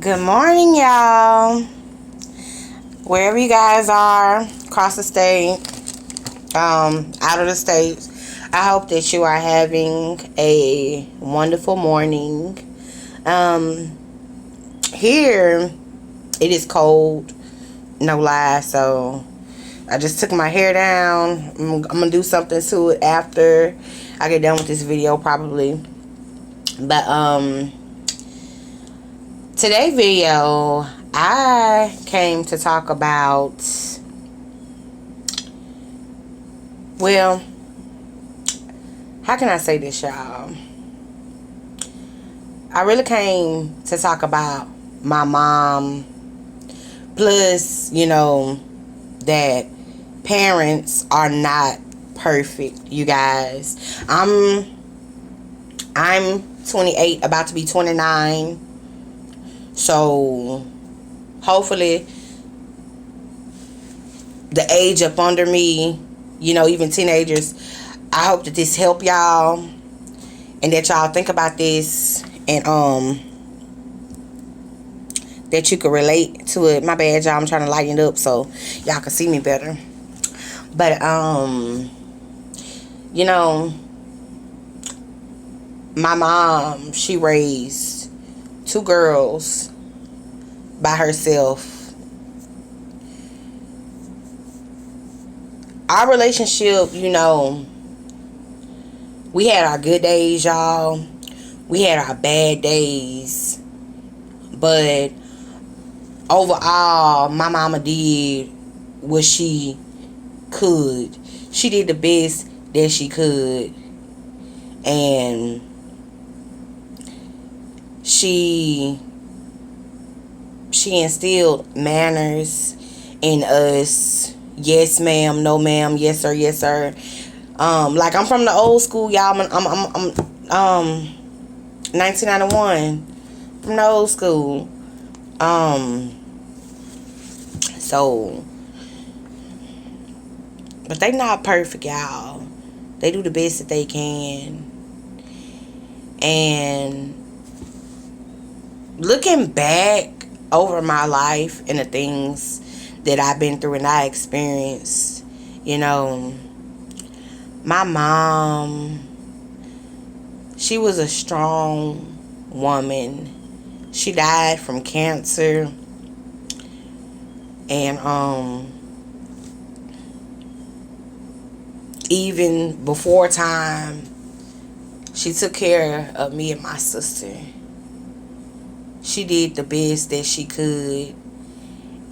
Good morning, y'all. Wherever you guys are, across the state, out of the states, I hope that you are having a wonderful morning. Um, Here it is cold, no lie. So I just took my hair down. I'm gonna do something to it after I get done with this video, probably. But today's video, I came to talk about, well, how can I say this, y'all? I really came to talk about my mom, plus, that parents are not perfect, you guys. I'm 28, about to be 29. So hopefully the age up under me, even teenagers, I hope that this help y'all and that y'all think about this and that you could relate to it. My bad, y'all, I'm trying to lighten it up so y'all can see me better. But my mom, she raised two girls by herself. Our relationship, we had our good days, y'all. We had our bad days. But overall, my mama did what she could. She did the best that she could. And she instilled manners in us. Yes, ma'am. No, ma'am. Yes, sir. Yes, sir. Like, I'm from the old school, y'all. I'm 1991 from the old school. So, but they not perfect, y'all. They do the best that they can. And looking back over my life and the things that I've been through and I experienced, my mom, she was a strong woman. She died from cancer. And even before time, she took care of me and my sister. She did the best that she could.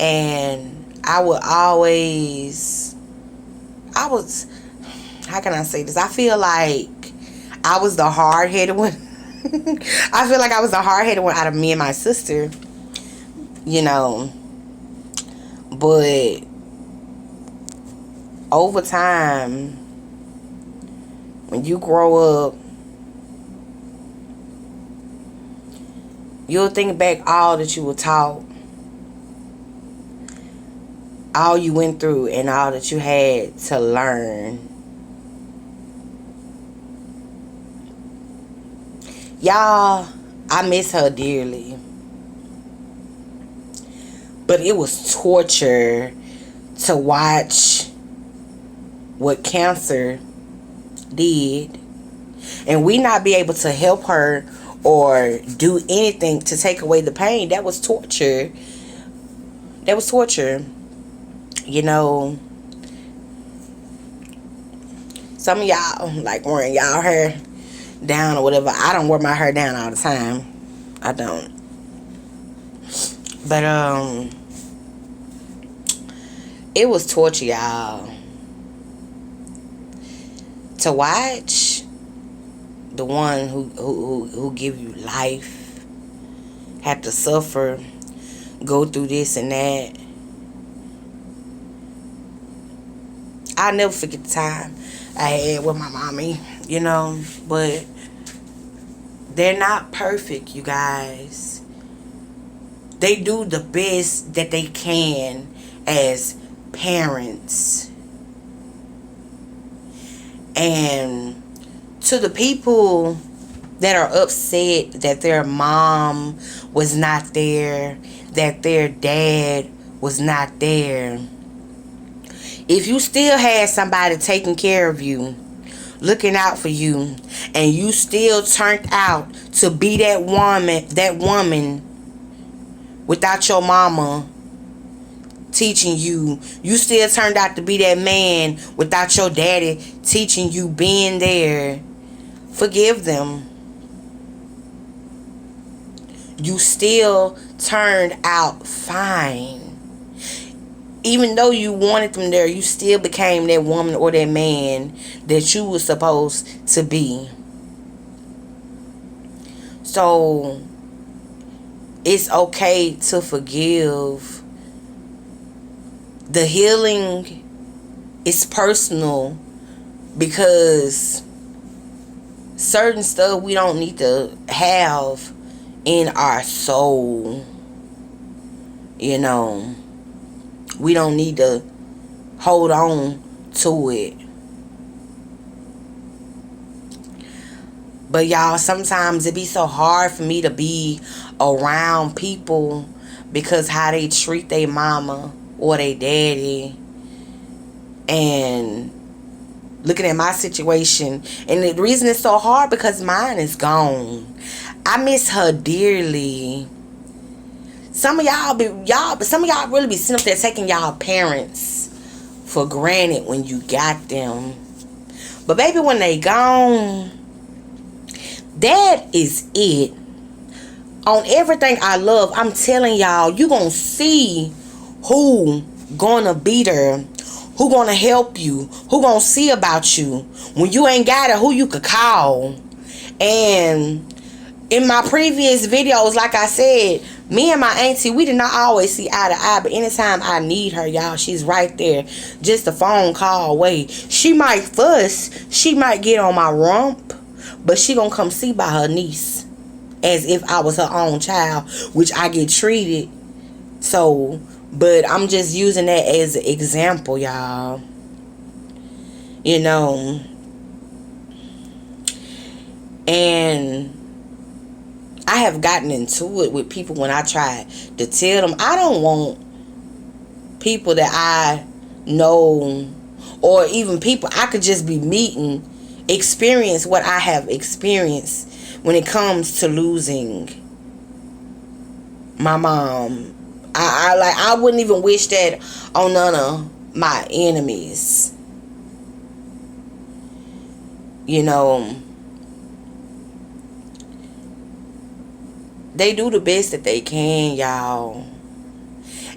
And I was, how can I say this? I feel like I was the hard-headed one. I feel like I was the hard-headed one out of me and my sister. But over time, when you grow up, you'll think back all that you were taught, all you went through, and all that you had to learn. Y'all, I miss her dearly. But it was torture to watch what cancer did. And we not be able to help her or do anything to take away the pain. That was torture. That was torture. Some of y'all like wearing y'all hair down or whatever. I don't wear my hair down all the time. I don't. But it was torture, y'all. To watch the one who give you life have to suffer, go through this and that. I'll never forget the time I had with my mommy, but they're not perfect, you guys. They do the best that they can as parents. And to the people that are upset that their mom was not there, that their dad was not there. If you still had somebody taking care of you, looking out for you, and you still turned out to be that woman without your mama teaching you, you still turned out to be that man without your daddy teaching you, being there, forgive them. You still turned out fine. Even though you wanted them there, you still became that woman or that man that you were supposed to be. So it's okay to forgive. The healing is personal, because certain stuff we don't need to have in our soul. You know, we don't need to hold on to it. But y'all, sometimes it be so hard for me to be around people because how they treat their mama or their daddy. And looking at my situation, and the reason it's so hard because mine is gone. I miss her dearly. Some of y'all really be sitting up there taking y'all parents for granted when you got them. But baby, when they gone, that is it. On everything I love, I'm telling y'all, you gonna see who gonna be there, who gonna help you, who gonna see about you when you ain't got it, who you could call. And in my previous videos, like I said, me and my auntie, we did not always see eye to eye, but anytime I need her, y'all, she's right there, just a phone call away. She might fuss, she might get on my rump, but she gonna come see by her niece as if I was her own child, which I get treated. So, but I'm just using that as an example, y'all. You know. And I have gotten into it with people when I try to tell them I don't want people that I know, or even people I could just be meeting, experience what I have experienced when it comes to losing my mom. I wouldn't even wish that on none of my enemies. You know, they do the best that they can, y'all.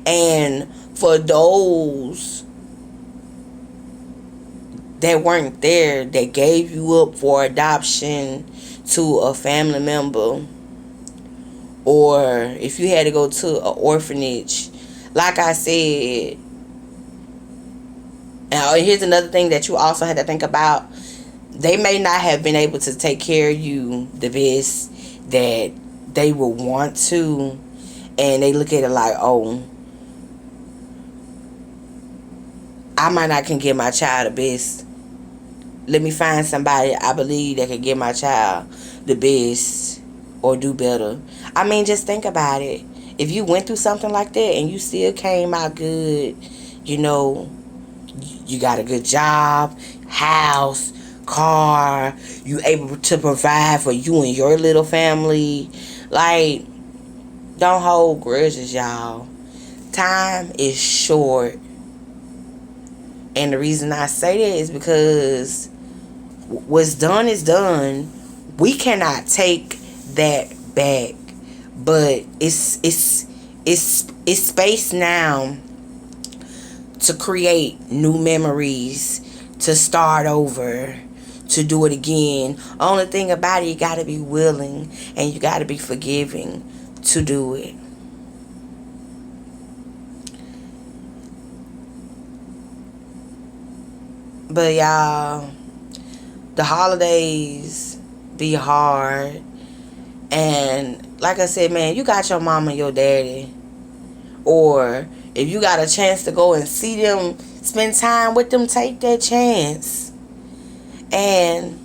And for those that weren't there, that gave you up for adoption to a family member, or if you had to go to an orphanage, like I said. Now, here's another thing that you also had to think about. They may not have been able to take care of you the best that they would want to, and they look at it like, oh, I might not can give my child the best. Let me find somebody I believe that can give my child the best or do better. I mean, just think about it. If you went through something like that and you still came out good, you know, you got a good job, house, car, you able to provide for you and your little family. Like, don't hold grudges, y'all. Time is short. And the reason I say that is because what's done is done. We cannot take that back. But it's space now to create new memories, to start over, to do it again. Only thing about it, you gotta be willing and you gotta be forgiving to do it. But y'all, the holidays be hard. And like I said, man, you got your mama and your daddy. Or if you got a chance to go and see them, spend time with them, take that chance. And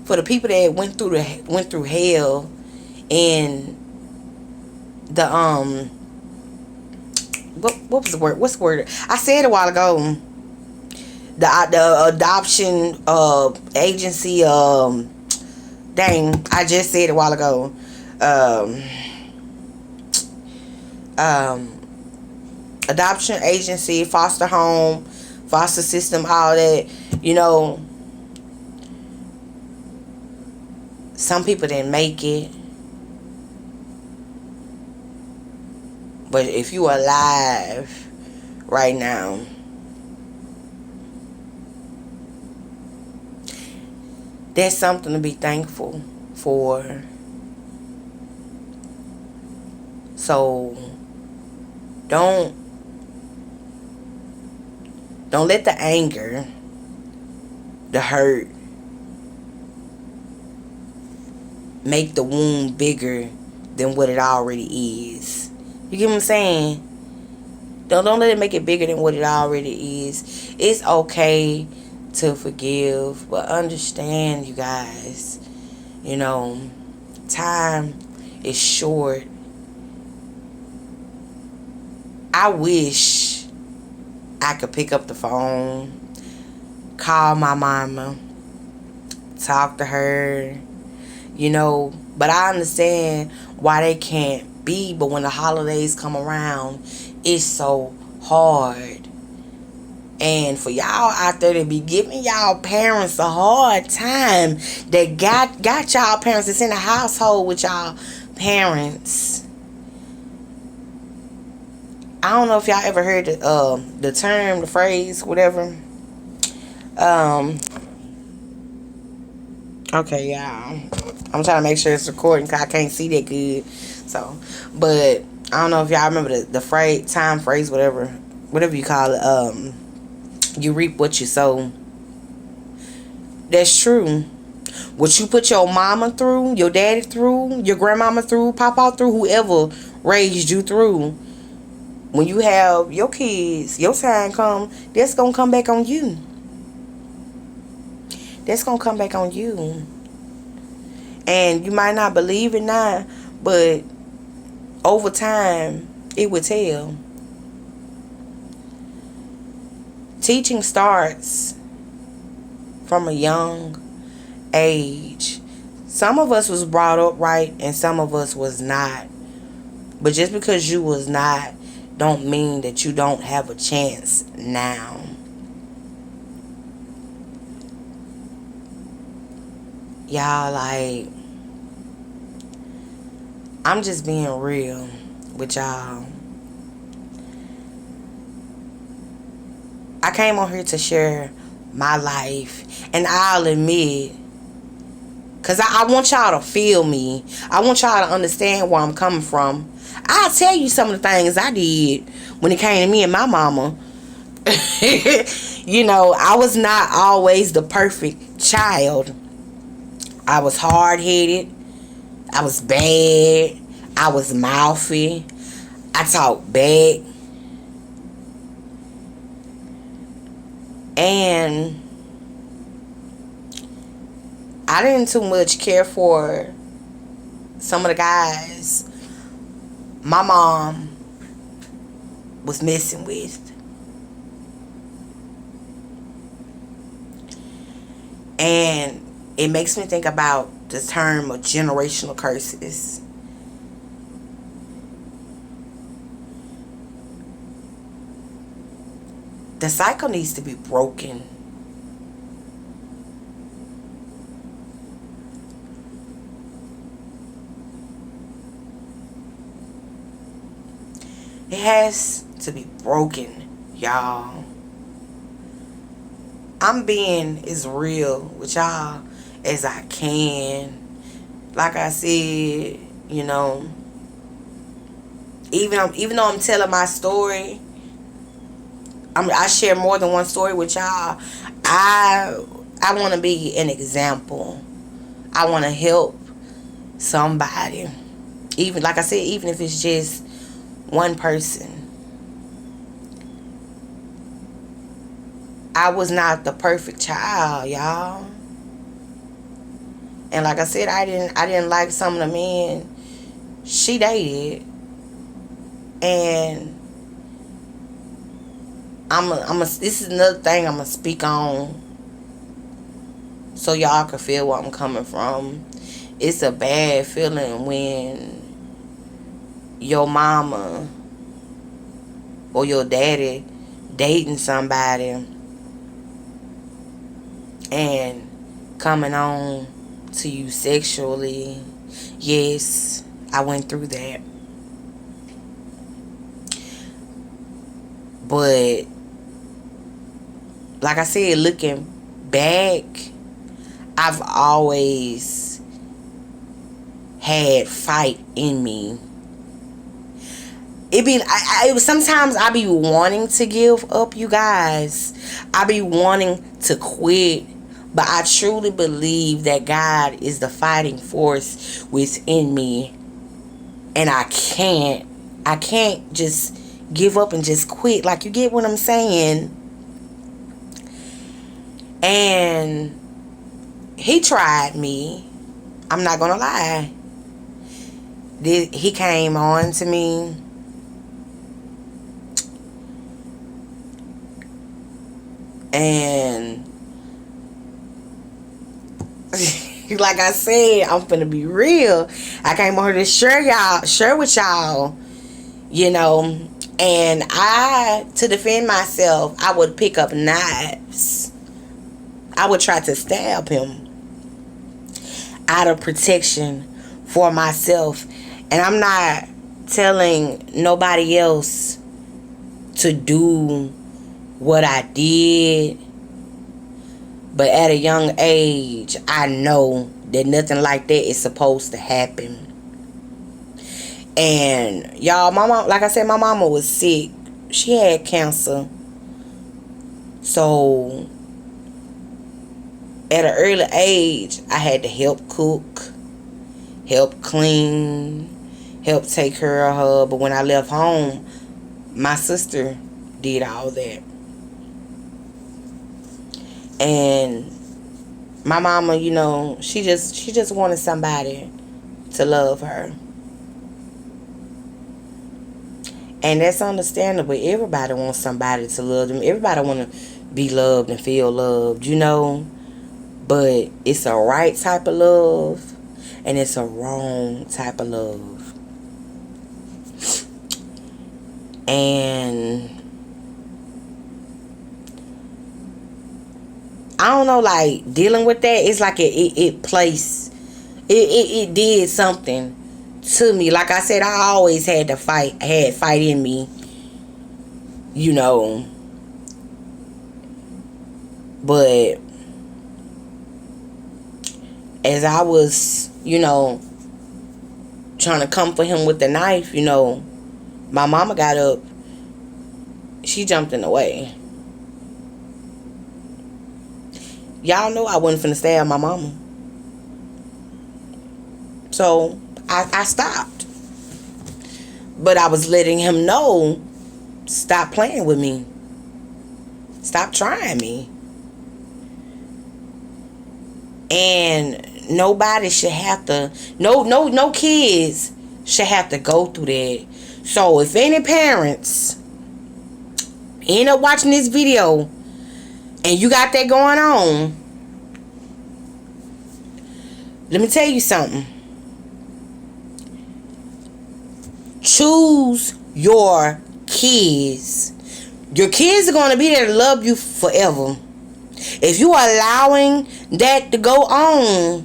For the people that went through hell and the what was the word? What's the word? I said a while ago. The adoption agency. Dang, I just said it a while ago. Um, Adoption agency, foster home, foster system, all that. You know, some people didn't make it. But if you are alive right now, that's something to be thankful for. So don't let the anger, the hurt, make the wound bigger than what it already is. You get what I'm saying? Don't let it make it bigger than what it already is. It's okay to forgive, but understand, you guys, you know, time is short. I wish I could pick up the phone, call my mama, talk to her, you know, but I understand why they can't be. But when the holidays come around, it's so hard. And for y'all out there to be giving y'all parents a hard time, that got y'all parents that's in the household with y'all parents. I don't know if y'all ever heard the term, the phrase, whatever. Okay, y'all. I'm trying to make sure it's recording because I can't see that good. So, but I don't know if y'all remember the phrase, time phrase, whatever you call it. You reap what you sow. That's true. What you put your mama through, your daddy through, your grandmama through, papa through, whoever raised you through, when you have your kids, your time come, that's going to come back on you. That's going to come back on you. And you might not believe it now, but over time, it will tell. Teaching starts from a young age. Some of us was brought up right and some of us was not. But just because you was not, don't mean that you don't have a chance now. Y'all, like, I'm just being real with y'all. I came on here to share my life, and I'll admit, because I want y'all to feel me. I want y'all to understand where I'm coming from. I'll tell you some of the things I did when it came to me and my mama. You know, I was not always the perfect child. I was hard-headed. I was bad. I was mouthy. I talked back. And I didn't too much care for some of the guys my mom was messing with. And it makes me think about the term of generational curses. The cycle needs to be broken. It has to be broken, y'all. I'm being as real with y'all as I can. Like I said, you know, even though I'm telling my story, I share more than one story with y'all. I want to be an example. I want to help somebody. Even, like I said, even if it's just one person. I was not the perfect child, y'all. And like I said, I didn't like some of the men she dated. And this is another thing I'm gonna speak on, so y'all can feel where I'm coming from. It's a bad feeling when your mama or your daddy dating somebody and coming on to you sexually. Yes, I went through that. But like I said, looking back, I've always had fight in me. Sometimes I be wanting to give up, you guys. I be wanting to quit. But I truly believe that God is the fighting force within me. And I can't just give up and just quit. Like, you get what I'm saying? And he tried me. I'm not gonna lie. He came on to me. And like I said, I'm finna be real. I came on here to share with y'all, you know. And to defend myself, I would pick up knives. I would try to stab him out of protection for myself. And I'm not telling nobody else to do what I did. But at a young age, I know that nothing like that is supposed to happen. And y'all, my mom, like I said, my mama was sick. She had cancer. So at an early age, I had to help cook, help clean, help take care of her. But when I left home, my sister did all that. And my mama, you know, she just wanted somebody to love her. And that's understandable. Everybody wants somebody to love them. Everybody want to be loved and feel loved, you know. But it's a right type of love, and it's a wrong type of love. And I don't know, like, dealing with that, it's like it did something to me. Like I said, I always had fight in me, you know. But as I was, you know, trying to comfort him with the knife, you know, my mama got up. She jumped in the way. Y'all know I wasn't finna stab my mama. So I stopped. But I was letting him know, stop playing with me. Stop trying me. And nobody should have to, no kids should have to go through that. So if any parents end up watching this video and you got that going on, let me tell you something. Choose your kids. Your kids are going to be there to love you forever. If you are allowing that to go on,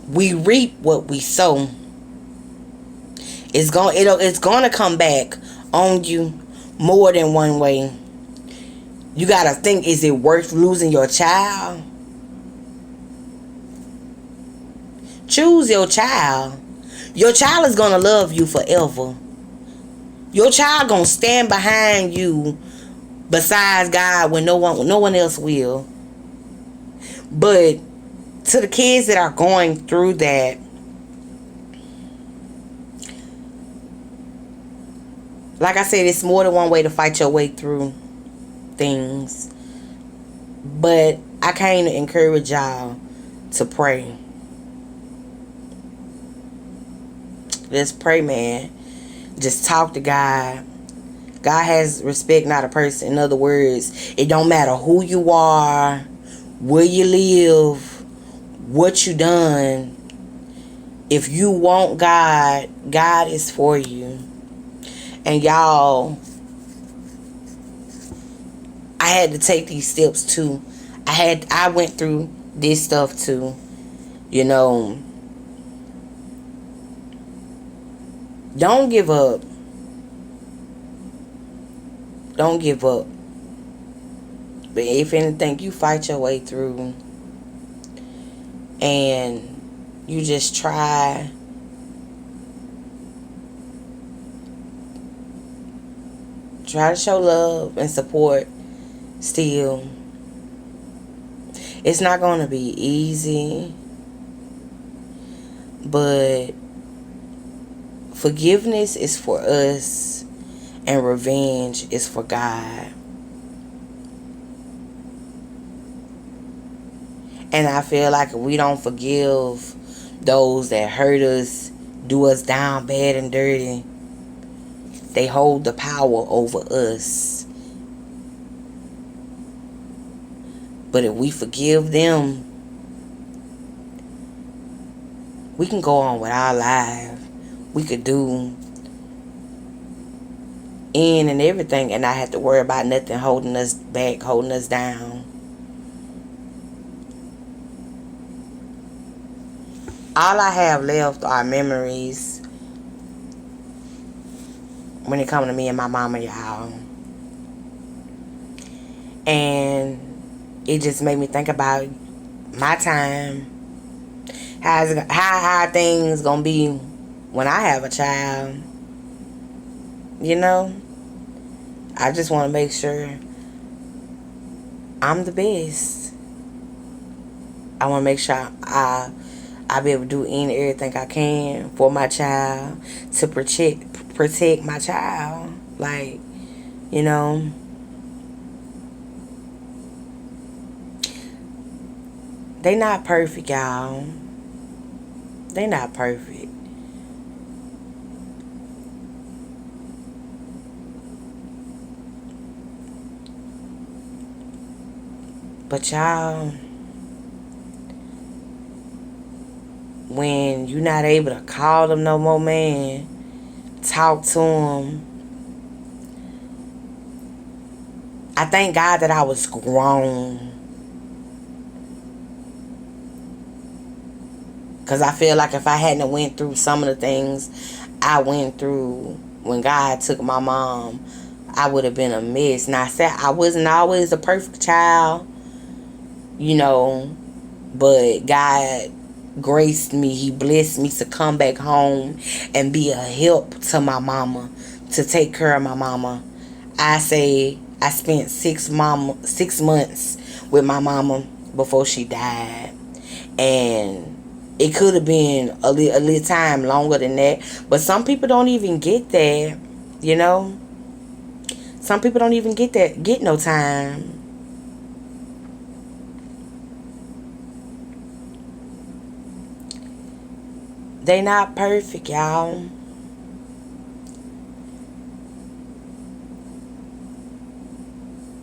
we reap what we sow. It's going to come back on you more than one way. You got to think, is it worth losing your child? Choose your child. Your child is going to love you forever. Your child going to stand behind you besides God when no one else will. But to the kids that are going through that, like I said, it's more than one way to fight your way through things. But I came to encourage y'all to pray. Let's pray, man. Just talk to God. God has respect, not a person. In other words, it don't matter who you are, where you live, what you done. If you want God, God is for you. And y'all, I had to take these steps too. I went through this stuff too. You know, don't give up. Don't give up. But if anything, you fight your way through. And you just try to show love and support still. It's not going to be easy. But forgiveness is for us. And revenge is for God. And I feel like if we don't forgive those that hurt us, do us down bad and dirty, they hold the power over us. But if we forgive them, we can go on with our life. We could do in and everything and not have to worry about nothing holding us back, holding us down. All I have left are memories when it comes to me and my mama, y'all. And it just made me think about my time. How things gonna be when I have a child. You know? I just want to make sure I'm the best. I want to make sure I be able to do everything I can for my child to protect my child. Like, you know. They not perfect, y'all. They not perfect. But y'all, when you're not able to call them no more, man, talk to them. I thank God that I was grown. Because I feel like if I hadn't went through some of the things I went through when God took my mom, I would have been a mess. Now, I said I wasn't always a perfect child, you know, but God graced me. He blessed me to come back home and be a help to my mama, to take care of my mama. I say I spent 6 months with my mama before she died. And it could have been a little time longer than that. But some people don't even get that, you know. Some people don't even get no time. They not perfect, y'all.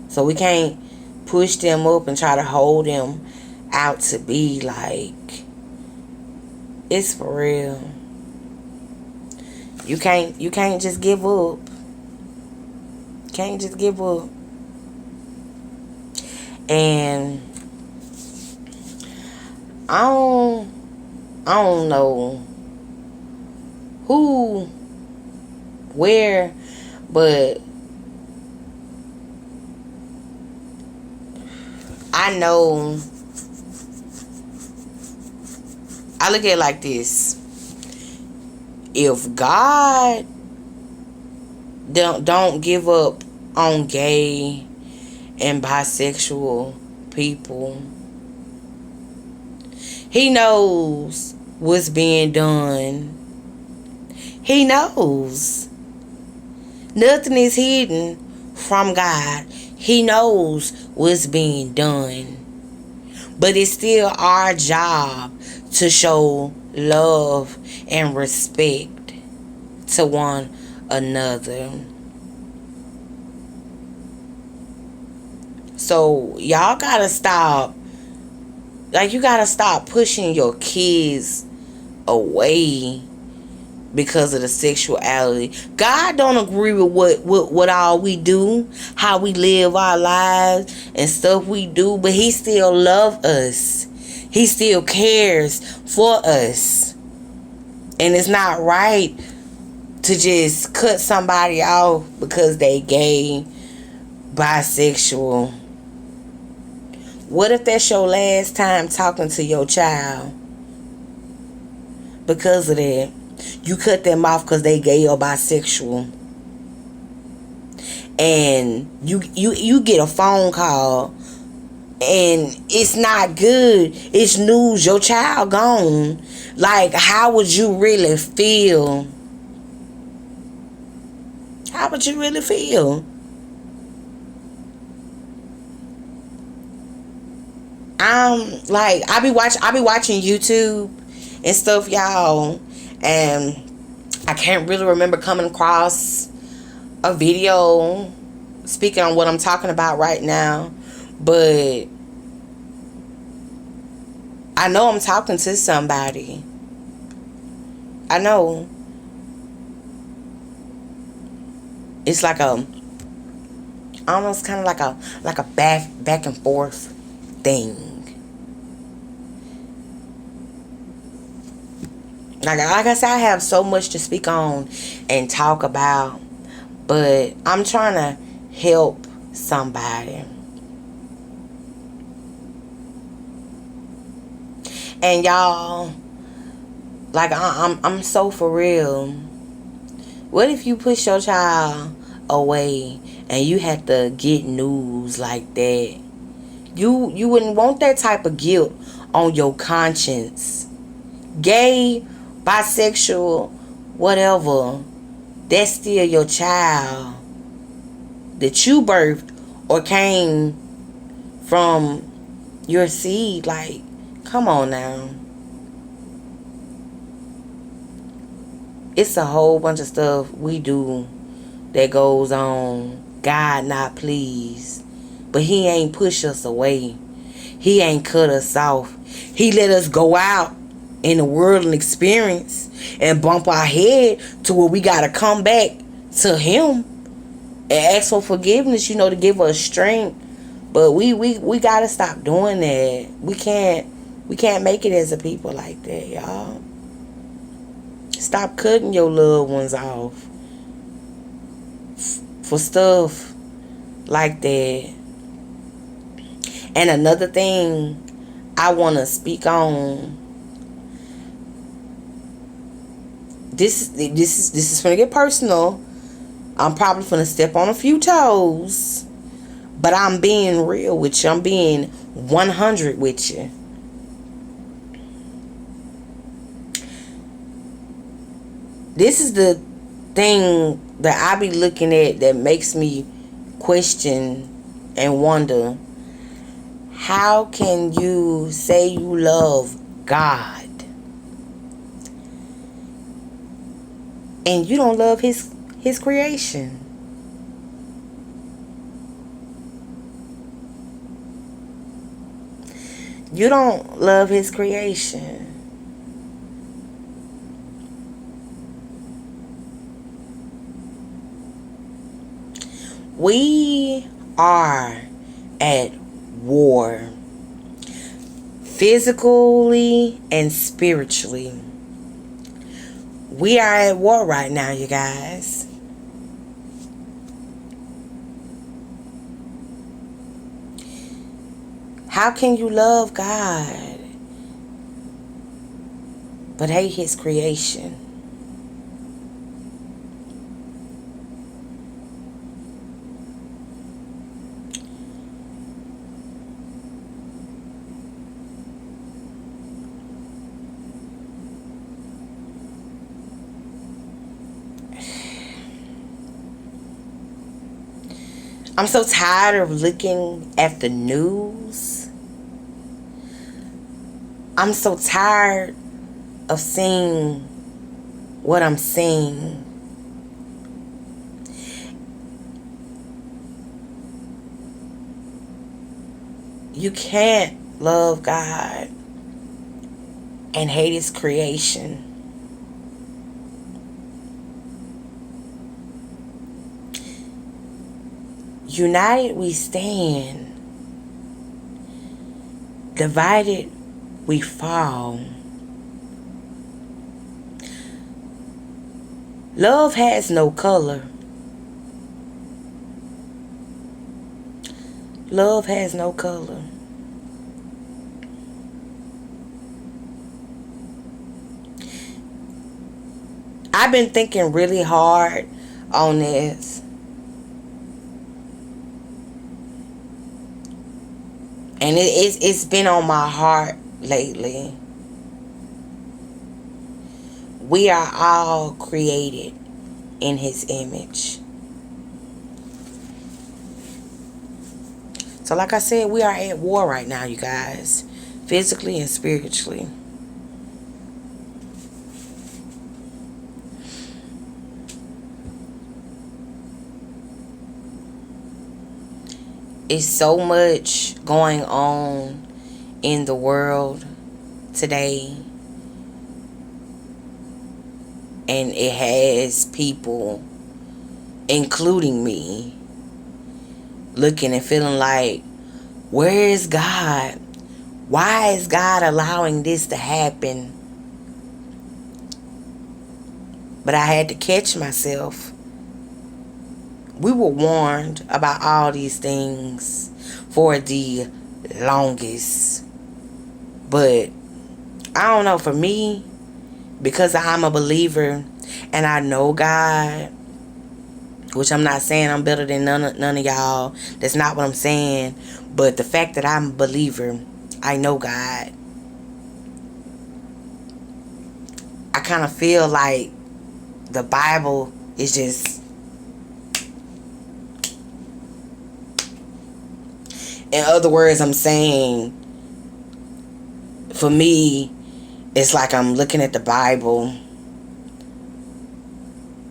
So we can't push them up and try to hold them out to be like, it's for real. You can't just give up. Can't just give up. And I don't know who, where, but I know, I look at it like this. If God don't give up on gay and bisexual people, He knows what's being done. He knows. Nothing is hidden from God. He knows what's being done. But it's still our job to show love and respect to one another. So y'all gotta stop. Like, you gotta stop pushing your kids away because of the sexuality. God don't agree with what all we do, how we live our lives and stuff we do, but he still loves us. He still cares for us. And it's not right to just cut somebody off because they gay, bisexual. What if that's your last time talking to your child? Because of that, you cut them off because they gay or bisexual. And you get a phone call and it's not good. It's news. Your child gone. Like, how would you really feel? How would you really feel? Like, I be watching YouTube and stuff, y'all, and I can't really remember coming across a video speaking on what I'm talking about right now, but I know I'm talking to somebody. I know. It's like almost kind of like a back and forth thing. Like I said, I have so much to speak on and talk about, but I'm trying to help somebody. And y'all, like, I'm so for real. What if you push your child away and you had to get news like that? You wouldn't want that type of guilt on your conscience. Gay, bisexual, whatever, that's still your child that you birthed or came from your seed. Like, come on now. It's a whole bunch of stuff we do that goes on. God not pleased. But he ain't push us away. He ain't cut us off. He let us go out in the world and experience and bump our head to where we gotta come back to him and ask for forgiveness, to give us strength. But we gotta stop doing that. We can't make it as a people like that, y'all. Stop cutting your loved ones off for stuff like that. And another thing I want to speak on. This is gonna get personal. I'm probably gonna step on a few toes, but I'm being real with you. I'm being 100 with you. This is the thing that I be looking at that makes me question and wonder. How can you say you love God and you don't love his creation? You don't love his creation. We are at war, physically and spiritually. We are at war right now, you guys. How can you love God but hate his creation? I'm so tired of looking at the news. I'm so tired of seeing what I'm seeing. You can't love God and hate His creation. United we stand, divided we fall. Love has no color. Love has no color. I've been thinking really hard on this. And it's been on my heart lately. We are all created in His image. So like I said, we are at war right now, you guys. Physically and spiritually. It's so much going on in the world today. And it has people, including me, looking and feeling like, where is God? Why is God allowing this to happen? But I had to catch myself. We were warned about all these things for the longest. But I don't know, for me, because I'm a believer and I know God, which I'm not saying I'm better than none of y'all. That's not what I'm saying. But the fact that I'm a believer, I know God. I kind of feel like the Bible is just, in other words, I'm saying, for me, it's like I'm looking at the Bible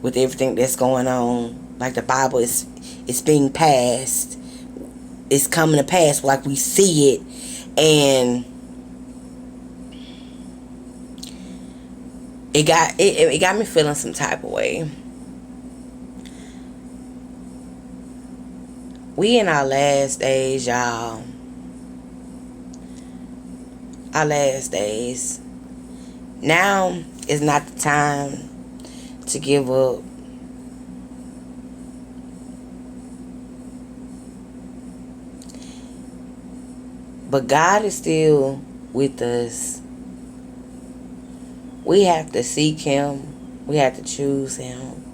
with everything that's going on. Like the Bible is, it's being passed. It's coming to pass like we see it. And it got me feeling some type of way. We in our last days, y'all. Our last days. Now is not the time to give up. But God is still with us. We have to seek Him. We have to choose Him.